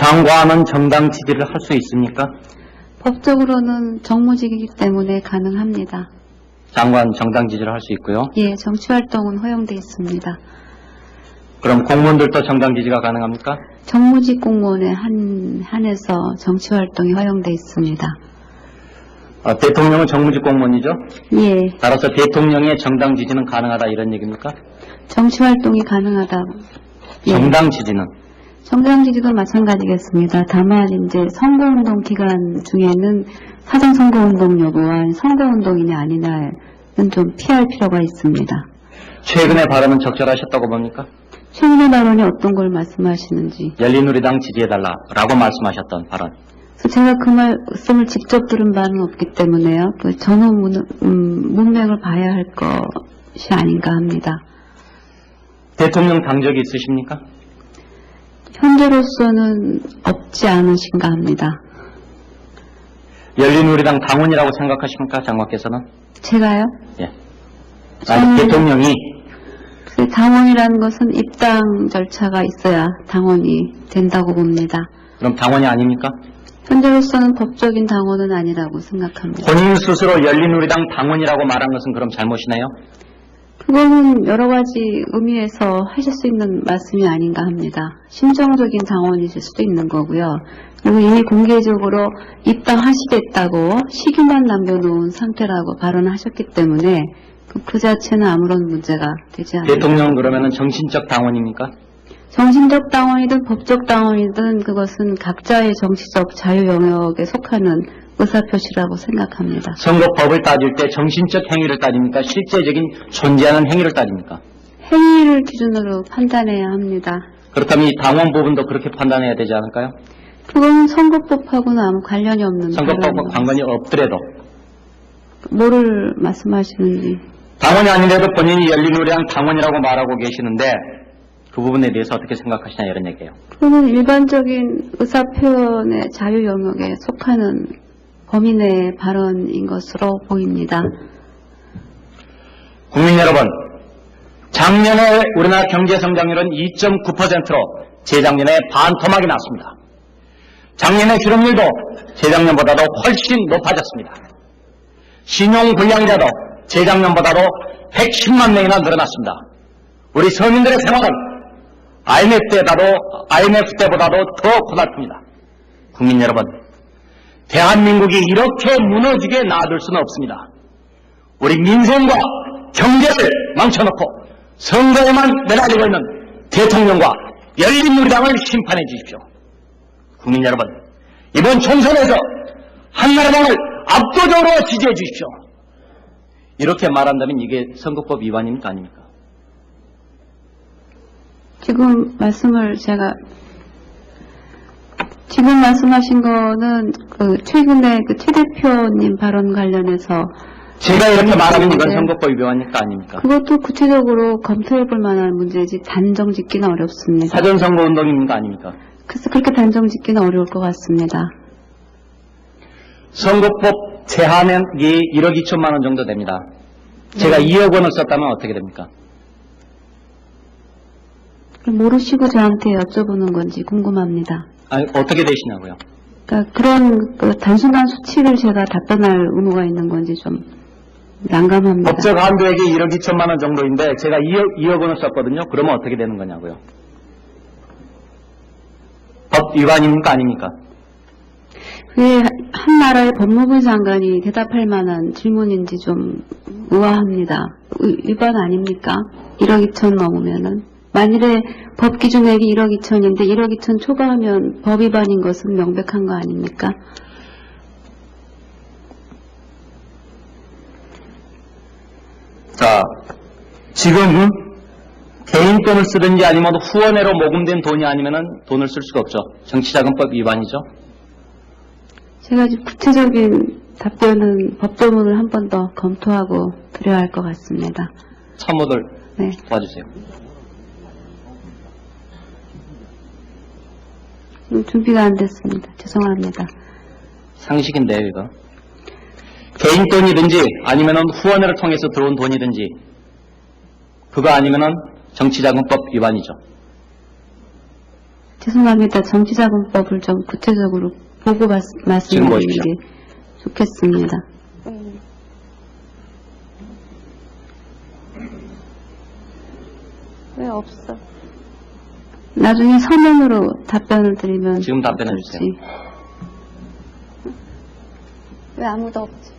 장관은 정당 지지를 할 수 있습니까? 법적으로는 정무직이기 때문에 가능합니다. 장관 정당 지지를 할 수 있고요. 예, 정치활동은 허용돼 있습니다. 그럼 공무원들도 정당 지지가 가능합니까? 정무직 공무원에 한해서 정치활동이 허용돼 있습니다. 대통령은 정무직 공무원이죠? 예, 따라서 대통령의 정당 지지는 가능하다 이런 얘기입니까? 정치활동이 가능하다. 예. 정당 지지는? 정당 지지도 마찬가지겠습니다. 다만 이제 선거운동 기간 중에는 사전 선거운동 여부와 선거운동이냐 아니냐는 좀 피할 필요가 있습니다. 최근의 발언은 적절하셨다고 봅니까? 최근의 발언이 어떤 걸 말씀하시는지. 열린우리당 지지해달라라고 말씀하셨던 발언. 제가 그 말씀을 직접 들은 바는 없기 때문에요. 그 전후 문맥을 봐야 할 것이 아닌가 합니다. 대통령 당적이 있으십니까? 현재로서는 없지 않으신가 합니다. 열린우리당 당원이라고 생각하십니까? 장관께서는? 제가요? 예. 아니, 대통령이 그 당원이라는 것은 입당 절차가 있어야 당원이 된다고 봅니다. 그럼 당원이 아닙니까? 현재로서는 법적인 당원은 아니라고 생각합니다. 본인 스스로 열린우리당 당원이라고 말한 것은 그럼 잘못이네요? 그거는 여러 가지 의미에서 하실 수 있는 말씀이 아닌가 합니다. 심정적인 당원이실 수도 있는 거고요. 그리고 이미 공개적으로 입당하시겠다고 식유만 남겨놓은 상태라고 발언하셨기 때문에 그 자체는 아무런 문제가 되지 않습니다. 대통령은 그러면은 정신적 당원입니까? 정신적 당원이든 법적 당원이든 그것은 각자의 정치적 자유 영역에 속하는 의사표시라고 생각합니다. 선거법을 따질 때 정신적 행위를 따집니까? 실제적인 존재하는 행위를 따집니까? 행위를 기준으로 판단해야 합니다. 그렇다면 이 당원 부분도 그렇게 판단해야 되지 않을까요? 그건 선거법하고는 아무 관련이 없는 선거법과 발언입니다. 관련이 없더라도 뭐를 말씀하시는지. 당원이 아니라도 본인이 열린우리당 당원이라고 말하고 계시는데 그 부분에 대해서 어떻게 생각하시냐 이런 얘기예요. 그거는 일반적인 의사표현의 자유 영역에 속하는 범위 내의 발언인 것으로 보입니다. 국민 여러분, 작년에 우리나라 경제 성장률은 2.9%로 재작년에 반토막이 났습니다. 작년의 실업률도 재작년보다도 훨씬 높아졌습니다. 신용불량이라도 재작년보다도 110만 명이나 늘어났습니다. 우리 서민들의 생활은 IMF 때보다도 더 고달픕니다. 국민 여러분, 대한민국이 이렇게 무너지게 놔둘 수는 없습니다. 우리 민생과 경제를 망쳐놓고 선거에만 매달리고 있는 대통령과 열린우리당을 심판해 주십시오. 국민 여러분, 이번 총선에서 한나라당을 압도적으로 지지해 주십시오. 이렇게 말한다면 이게 선거법 위반입니까 아닙니까? 지금 말씀하신 거는 최근에 최 대표님 발언 관련해서 제가 이렇게 말하면 이건 선거법 위반입니까 아닙니까? 그것도 구체적으로 검토해 볼 만한 문제지 단정 짓기는 어렵습니다. 사전선거운동입니까 아닙니까? 그래서 그렇게 단정 짓기는 어려울 것 같습니다. 선거법 제한액이 1억 2천만 원 정도 됩니다. 제가 네. 2억 원을 썼다면 어떻게 됩니까? 모르시고 저한테 여쭤보는 건지 궁금합니다. 아니, 어떻게 되시냐고요? 그러니까 그런 단순한 수치를 제가 답변할 의무가 있는 건지 좀 난감합니다. 법적 한도액이 1억 2천만 원 정도인데 제가 2억 원을 썼거든요. 그러면 어떻게 되는 거냐고요? 법 위반입니까 아닙니까? 그게 한 나라의 법무부 장관이 대답할 만한 질문인지 좀 의아합니다. 위반 아닙니까? 1억 2천 넘으면은. 만일에 법 기준액이 1억 2천인데 1억 2천 초과하면 법 위반인 것은 명백한 거 아닙니까? 자, 지금 개인 돈을 쓰든지 아니면 후원회로 모금된 돈이 아니면은 돈을 쓸 수가 없죠. 정치자금법 위반이죠. 제가 지금 구체적인 답변은 법조문을 한 번 더 검토하고 드려야 할 것 같습니다. 참모들 네. 도와주세요. 준비가 안 됐습니다. 죄송합니다. 상식인데요, 이거. 개인 돈이든지 아니면은 후원회를 통해서 들어온 돈이든지 그거 아니면은 정치자금법 위반이죠. 죄송합니다. 정치자금법을 좀 구체적으로 보고 말씀드리는 보십시오. 게 좋겠습니다. 왜 없어? 나중에 서면으로 답변을 드리면 지금 답변해 주세요. 좋지. 왜 아무도 없지?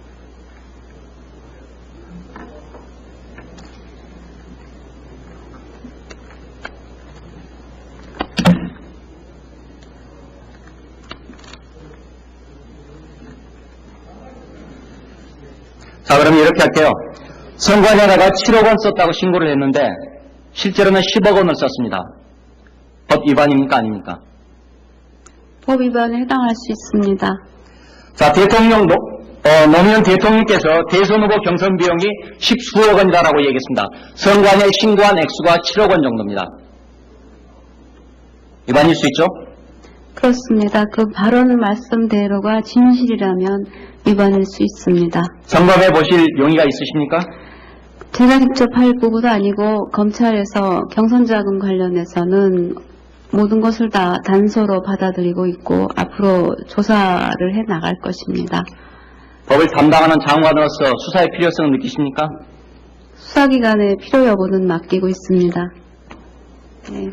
자, 그러면 이렇게 할게요. 선관위에다가 7억 원 썼다고 신고를 했는데 실제로는 10억 원을 썼습니다. 법 위반입니까? 아닙니까? 법 위반에 해당할 수 있습니다. 자, 노무현 대통령께서 대선 후보 경선 비용이 10수억 원이다라고 얘기했습니다. 선관위에 신고한 액수가 7억 원 정도입니다. 위반일 수 있죠? 그렇습니다. 그 발언 말씀대로가 진실이라면 위반일 수 있습니다. 점검해 보실 용의가 있으십니까? 제가 직접 할 부분도 아니고 검찰에서 경선자금 관련해서는 모든 것을 다 단서로 받아들이고 있고 앞으로 조사를 해 나갈 것입니다. 법을 담당하는 장관으로서 수사의 필요성을 느끼십니까? 수사기관의 필요 여부는 맡기고 있습니다. 네.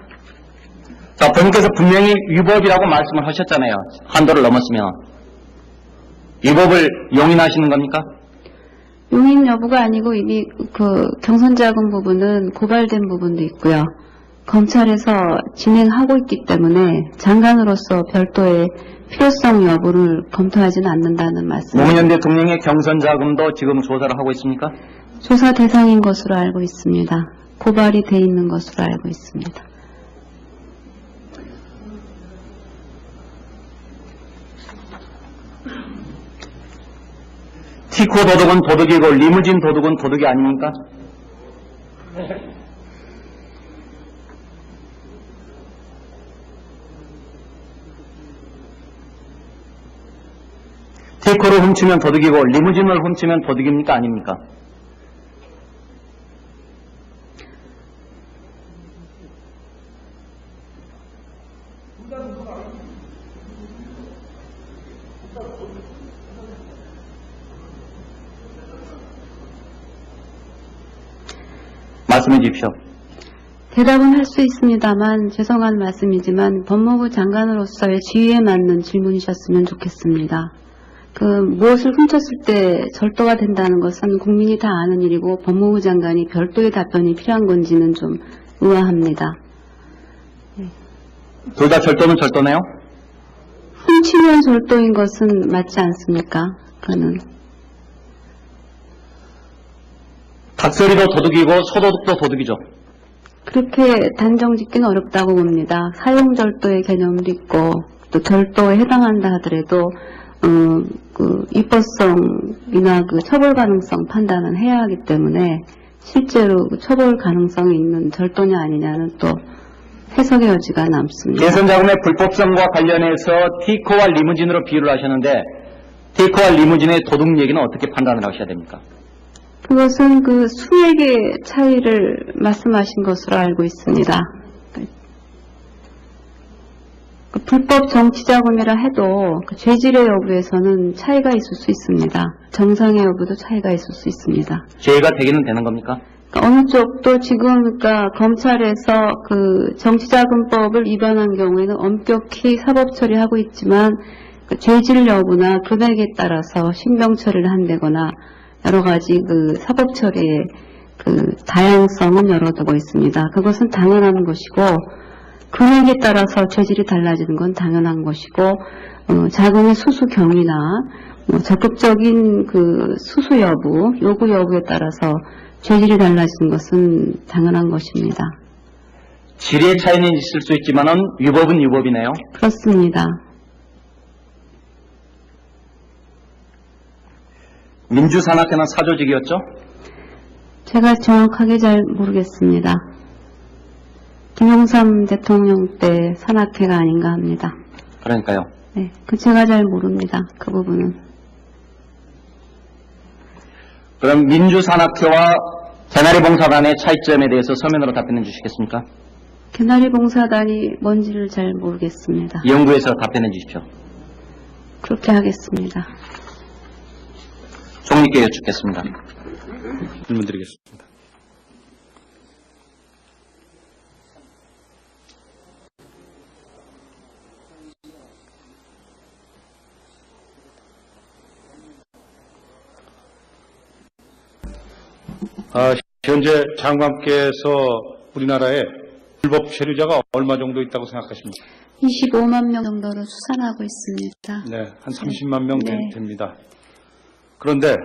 자, 본인께서 분명히 위법이라고 말씀을 하셨잖아요. 한도를 넘었으면. 위법을 용인하시는 겁니까? 용인 여부가 아니고 이미 그 경선자금 부분은 고발된 부분도 있고요. 검찰에서 진행하고 있기 때문에 장관으로서 별도의 필요성 여부를 검토하지는 않는다는 말씀입니다. 노무현 대통령의 경선 자금도 지금 조사를 하고 있습니까? 조사 대상인 것으로 알고 있습니다. 고발이 돼 있는 것으로 알고 있습니다. 티코 도둑은 도둑이고 리무진 도둑은 도둑이 아닙니까? 티코를 훔치면 도둑이고 리무진을 훔치면 도둑입니까? 아닙니까? 말씀해 주십시오. 대답은 할 수 있습니다만 죄송한 말씀이지만 법무부 장관으로서의 지위에 맞는 질문이셨으면 좋겠습니다. 무엇을 훔쳤을 때 절도가 된다는 것은 국민이 다 아는 일이고 법무부 장관이 별도의 답변이 필요한 건지는 좀 의아합니다. 둘 다 절도는 절도네요? 훔치면 절도인 것은 맞지 않습니까? 그는 닭소리도 도둑이고 소도둑도 도둑이죠. 그렇게 단정 짓기는 어렵다고 봅니다. 사용절도의 개념도 있고 또 절도에 해당한다 하더라도 입법성이나 처벌 가능성 판단은 해야 하기 때문에 실제로 처벌 가능성이 있는 절도냐 아니냐는 또 해석의 여지가 남습니다. 대선 자금의 불법성과 관련해서 티코와 리무진으로 비유를 하셨는데 티코와 리무진의 도둑 얘기는 어떻게 판단을 하셔야 됩니까? 그것은 수액의 차이를 말씀하신 것으로 알고 있습니다. 불법 정치자금이라 해도 죄질의 여부에서는 차이가 있을 수 있습니다. 정상의 여부도 차이가 있을 수 있습니다. 죄가 되기는 되는 겁니까? 어느 쪽도 지금 검찰에서 정치자금법을 위반한 경우에는 엄격히 사법 처리하고 있지만 죄질 여부나 금액에 따라서 신병 처리를 한다거나 여러 가지 사법 처리의 다양성은 열어두고 있습니다. 그것은 당연한 것이고 금액에 따라서 죄질이 달라지는 건 당연한 것이고 자금의 수수 경위나 적극적인 수수 여부, 요구 여부에 따라서 죄질이 달라지는 것은 당연한 것입니다. 질의 차이는 있을 수 있지만은 위법은 위법이네요. 그렇습니다. 민주산악회는 사조직이었죠? 제가 정확하게 잘 모르겠습니다. 김영삼 대통령 때 산악회가 아닌가 합니다. 그러니까요. 네, 제가 잘 모릅니다. 그 부분은. 그럼 민주산악회와 개나리 봉사단의 차이점에 대해서 서면으로 답변해 주시겠습니까? 개나리 봉사단이 뭔지를 잘 모르겠습니다. 연구해서 답변해 주십시오. 그렇게 하겠습니다. 총리께 여쭙겠습니다. 질문 드리겠습니다. 현재 장관께서 우리나라에 불법 체류자가 얼마 정도 있다고 생각하십니까? 25만 명 정도로 추산하고 있습니다. 네, 한 30만 명 네. 됩니다. 그런데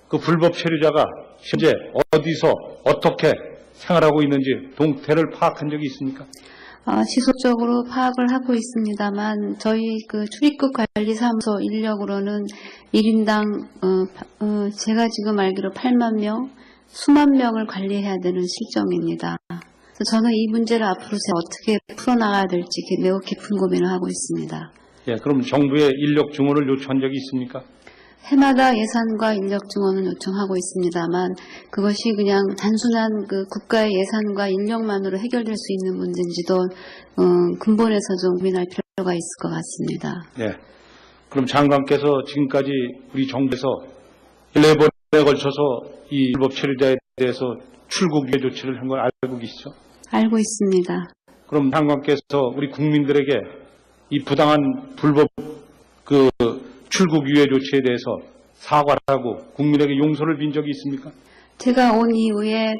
그 불법 체류자가 현재 어디서 어떻게 생활하고 있는지 동태를 파악한 적이 있습니까? 지속적으로 파악을 하고 있습니다만 저희 그 출입국 관리사무소 인력으로는 1인당 제가 지금 알기로 8만 명, 수만 명을 관리해야 되는 실정입니다. 그래서 저는 이 문제를 앞으로 제가 어떻게 풀어나가야 될지 매우 깊은 고민을 하고 있습니다. 예, 그럼 정부에 인력 증원을 요청한 적이 있습니까? 해마다 예산과 인력 증원을 요청하고 있습니다만 그것이 그냥 단순한 그 국가의 예산과 인력만으로 해결될 수 있는 문제인지도 근본에서 좀 고민할 필요가 있을 것 같습니다. 예. 그럼 장관께서 지금까지 우리 정부에서 4번에 걸쳐서 이 불법 체류자에 대해서 출국 유예 조치를 한 걸 알고 계시죠? 알고 있습니다. 그럼 장관께서 우리 국민들에게 이 부당한 불법 그 출국 유예 조치에 대해서 사과를 하고 국민에게 용서를 빈 적이 있습니까? 제가 온 이후에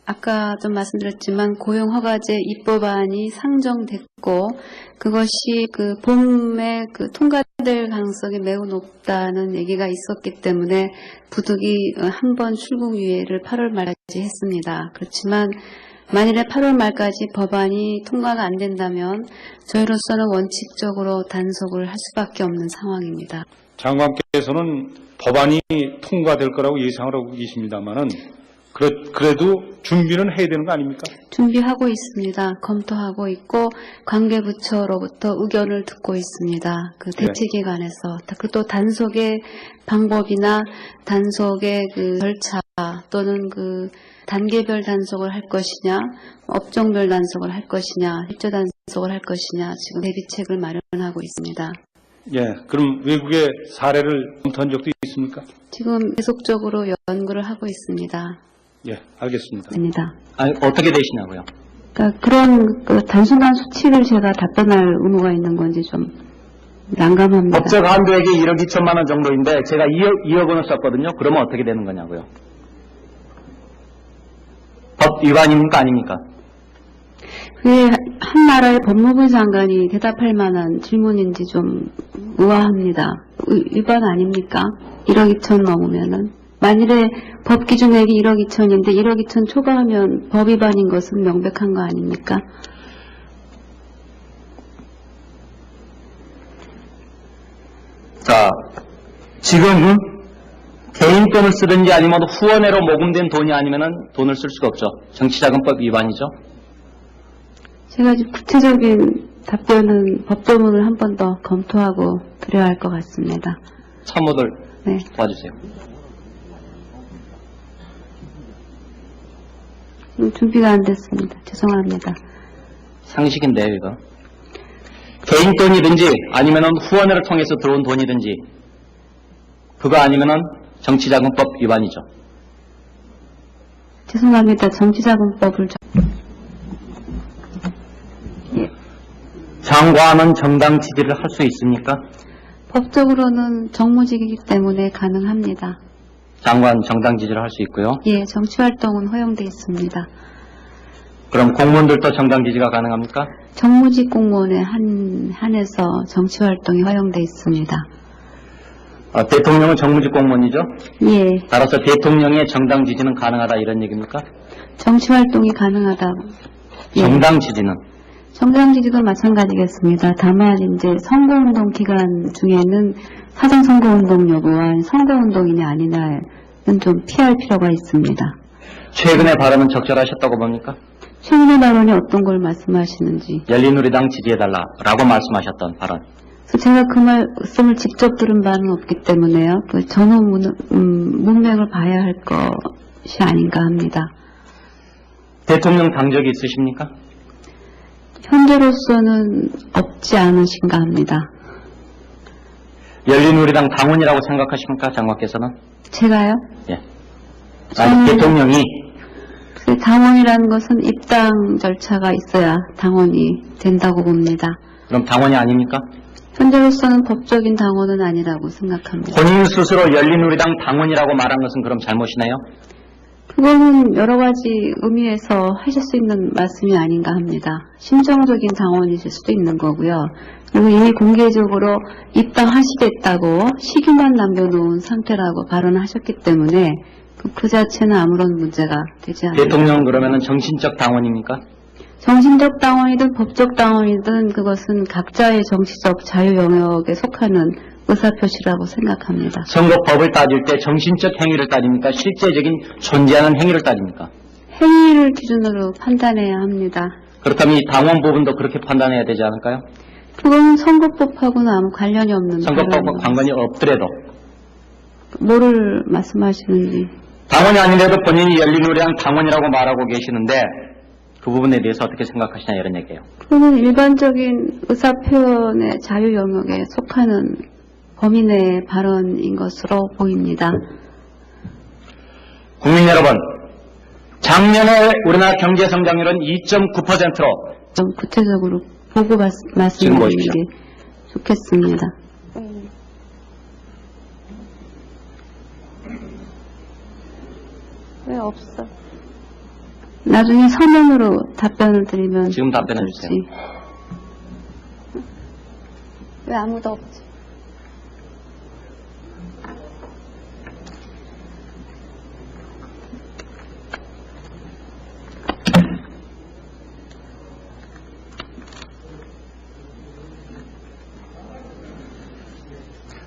아까 좀 말씀드렸지만 고용허가제 입법안이 상정됐고 그것이 봄에 통과될 가능성이 매우 높다는 얘기가 있었기 때문에 부득이 한 번 출국 유예를 8월 말까지 했습니다. 그렇지만 만일에 8월 말까지 법안이 통과가 안 된다면 저희로서는 원칙적으로 단속을 할 수밖에 없는 상황입니다. 장관께서는 법안이 통과될 거라고 예상을 하고 계십니다만은 그래도 준비는 해야 되는 거 아닙니까? 준비하고 있습니다. 검토하고 있고 관계부처로부터 의견을 듣고 있습니다. 그 대책에 관해서 또 단속의 방법이나 단속의 절차 또는 단계별 단속을 할 것이냐, 업종별 단속을 할 것이냐, 일조 단속을 할 것이냐 지금 대비책을 마련하고 있습니다. 예, 그럼 외국의 사례를 검토한 적도 있습니까? 지금 계속적으로 연구를 하고 있습니다. 예, 알겠습니다. 아니, 어떻게 되시냐고요? 그러니까 그런 단순한 수치를 제가 답변할 의무가 있는 건지 좀 난감합니다. 법적 한도액이 1억 2천만 원 정도인데 제가 2억 원을 썼거든요. 그러면 어떻게 되는 거냐고요? 법 위반입니까 아닙니까? 그게 한 나라의 법무부 장관이 대답할 만한 질문인지 좀 의아합니다. 위반 아닙니까? 1억 2천 넘으면은. 만일에 법 기준액이 1억 2천인데 1억 2천 초과하면 법 위반인 것은 명백한 거 아닙니까? 자, 지금 개인 돈을 쓰든지 아니면 후원회로 모금된 돈이 아니면은 돈을 쓸 수가 없죠. 정치자금법 위반이죠. 제가 지금 구체적인 답변은 법조문을 한 번 더 검토하고 드려야 할 것 같습니다. 참모들 네. 도와주세요. 준비가 안 됐습니다. 죄송합니다. 상식인데요, 이거. 개인 돈이든지 아니면은 후원회를 통해서 들어온 돈이든지 그거 아니면은 정치자금법 위반이죠. 죄송합니다. 정치자금법을 장관은 정당 지지를 할 수 있습니까? 법적으로는 정무직이기 때문에 가능합니다. 장관 정당 지지를 할 수 있고요. 예, 정치활동은 허용돼 있습니다. 그럼 공무원들도 정당 지지가 가능합니까? 정무직 공무원에 한해서 정치활동이 허용돼 있습니다. 대통령은 정무직 공무원이죠? 예, 따라서 대통령의 정당 지지는 가능하다 이런 얘기입니까? 정치활동이 가능하다. 예. 정당 지지는? 정당 지지도 마찬가지겠습니다. 다만 이제 선거운동 기간 중에는 사전 선거운동 여부와 선거운동이냐 아니냐는 좀 피할 필요가 있습니다. 최근의 발언은 적절하셨다고 봅니까? 최근의 발언이 어떤 걸 말씀하시는지. 열린우리당 지지해달라라고 말씀하셨던 발언. 그래서 제가 그 말씀을 직접 들은 바는 없기 때문에요. 전후 문맥을 봐야 할 것이 아닌가 합니다. 대통령 당적이 있으십니까? 현재로서는 없지 않으신가 합니다. 열린우리당 당원이라고 생각하십니까? 장관께서는? 제가요? 예. 아니, 대통령이 그 당원이라는 것은 입당 절차가 있어야 당원이 된다고 봅니다. 그럼 당원이 아닙니까? 현재로서는 법적인 당원은 아니라고 생각합니다. 본인 스스로 열린우리당 당원이라고 말한 것은 그럼 잘못이네요? 그거는 여러 가지 의미에서 하실 수 있는 말씀이 아닌가 합니다. 심정적인 당원이실 수도 있는 거고요. 그리고 이미 공개적으로 입당하시겠다고 시기만 남겨놓은 상태라고 발언하셨기 때문에 그 자체는 아무런 문제가 되지 않습니다. 대통령은 그러면은 정신적 당원입니까? 정신적 당원이든 법적 당원이든 그것은 각자의 정치적 자유 영역에 속하는 의사표시라고 생각합니다. 선거법을 따질 때 정신적 행위를 따집니까? 실제적인 존재하는 행위를 따집니까? 행위를 기준으로 판단해야 합니다. 그렇다면 이 당원 부분도 그렇게 판단해야 되지 않을까요? 그건 선거법하고는 아무 관련이 없는 선거법과 발언인 관련이 없더라도 뭐를 말씀하시는지. 당원이 아닌데도 본인이 열린우리당 당원이라고 말하고 계시는데 그 부분에 대해서 어떻게 생각하시냐 이런 얘기예요. 그거는 일반적인 의사표현의 자유 영역에 속하는 범위 내의 발언인 것으로 보입니다. 국민 여러분, 작년에 우리나라 경제 성장률은 2.9%로 좀 구체적으로 보고 말씀드리는 보십시오. 게 좋겠습니다. 왜 없어? 나중에 서면으로 답변을 드리면 지금 답변해 어떨지. 주세요. 왜 아무도 없지?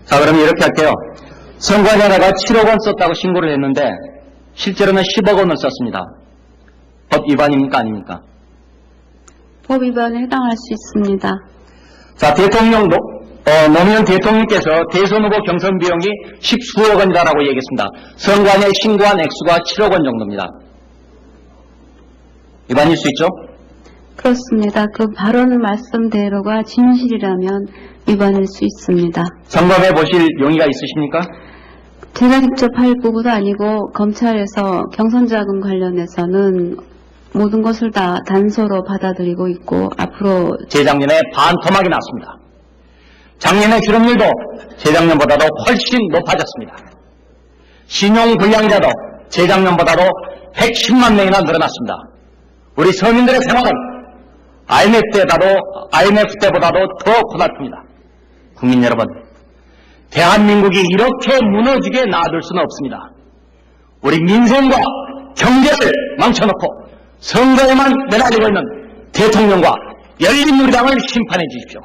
자, 그러면 이렇게 할게요. 선관위에다가 7억 원 썼다고 신고를 했는데 실제로는 10억 원을 썼습니다. 법 위반입니까? 아닙니까? 법 위반에 해당할 수 있습니다. 자, 노무현 대통령께서 대선 후보 경선 비용이 10수억 원이다라고 얘기했습니다. 선관위에 신고한 액수가 7억 원 정도입니다. 위반일 수 있죠? 그렇습니다. 그 발언 말씀대로가 진실이라면 위반일 수 있습니다. 점검해 보실 용의가 있으십니까? 제가 직접 할 부분도 아니고 검찰에서 경선자금 관련해서는 모든 것을 다 단서로 받아들이고 있고 앞으로 재작년에 반토막이 났습니다. 작년의 실업률도 재작년보다도 훨씬 높아졌습니다. 신용불량자도 재작년보다도 110만 명이나 늘어났습니다. 우리 서민들의 생활은 IMF 때보다도 더 고달픕니다. 국민 여러분, 대한민국이 이렇게 무너지게 놔둘 수는 없습니다. 우리 민생과 경제를 망쳐놓고 선거에만 매달리고 있는 대통령과 열린우리당을 심판해 주십시오.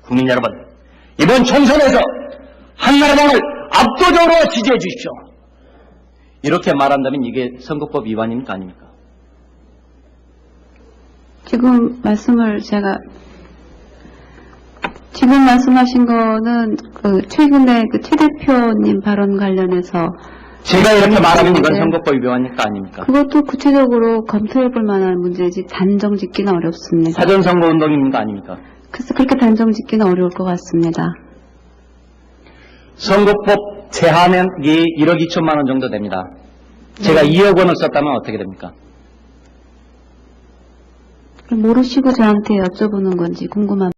국민 여러분, 이번 총선에서 한나라당을 압도적으로 지지해 주십시오. 이렇게 말한다면 이게 선거법 위반입니까? 아닙니까? 지금 말씀하신 거는 최근에 최 대표님 발언 관련해서 제가 이렇게 말하면 이건 선거법 위반입니까? 아닙니까? 그것도 구체적으로 검토해 볼 만한 문제지 단정 짓기는 어렵습니다. 사전선거 운동입니까? 아닙니까? 그래서 그렇게 단정 짓기는 어려울 것 같습니다. 선거법 제한은 1억 2천만 원 정도 됩니다. 제가 2억 원을 썼다면 어떻게 됩니까? 모르시고 저한테 여쭤보는 건지 궁금합니다.